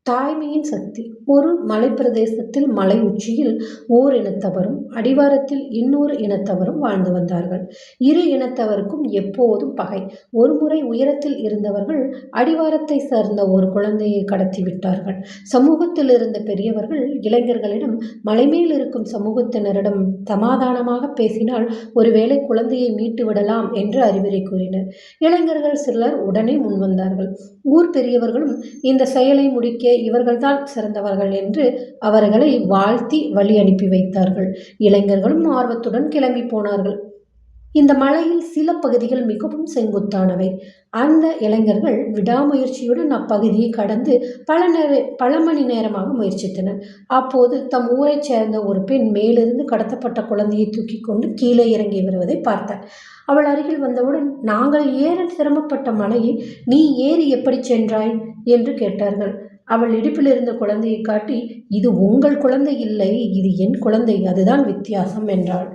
தாய்மையின் சக்தி. ஒரு மலைப்பிரதேசத்தில் மலை உச்சியில் ஓர் இனத்தவரும் அடிவாரத்தில் இன்னொரு இனத்தவரும் வாழ்ந்து வந்தார்கள். இரு இனத்தவருக்கும் எப்போதும் பகை. ஒருமுறை உயரத்தில் இருந்தவர்கள் அடிவாரத்தை சேர்ந்த ஒரு குழந்தையை கடத்திவிட்டார்கள். சமூகத்தில் இருந்த பெரியவர்கள் இளைஞர்களிடம் மலைமேல் இருக்கும் சமூகத்தினரிடம் சமாதானமாக பேசினால் ஒருவேளை குழந்தையை மீட்டு விடலாம் என்று அறிவுரை கூறினர். இளைஞர்கள் சிலர் உடனே முன்வந்தார்கள். ஊர் பெரியவர்களும் இந்த செயலை முடிக்க இவர்கள்தான் சிறந்தவர்கள் என்று அவர்களை வாழ்த்தி வழி அனுப்பி வைத்தார்கள். இளைஞர்களும் ஆர்வத்துடன் கிளம்பி போனார்கள். இந்த மலையில் சில பகுதிகள் மிகவும் செங்குத்தானவை. அந்த இளைஞர்கள் விடாமுயற்சியுடன் அப்பகுதியை கடந்து பல மணி நேரமாக முயற்சித்தனர். அப்போது தம் ஊரைச் சேர்ந்த ஒரு பெண் மேலிருந்து கடத்தப்பட்ட குழந்தையை தூக்கி கொண்டு கீழே இறங்கி வருவதை பார்த்தார். அவள் அருகில் வந்தவுடன், நாங்கள் ஏற சிரமப்பட்ட மலையை நீ ஏறி எப்படி சென்றாய் என்று கேட்டார்கள். அவள் இடுப்பில் இருந்த குழந்தையை காட்டி, இது உங்கள் குழந்தை இல்லை, இது என் குழந்தை, அதுதான் வித்தியாசம் என்றாள்.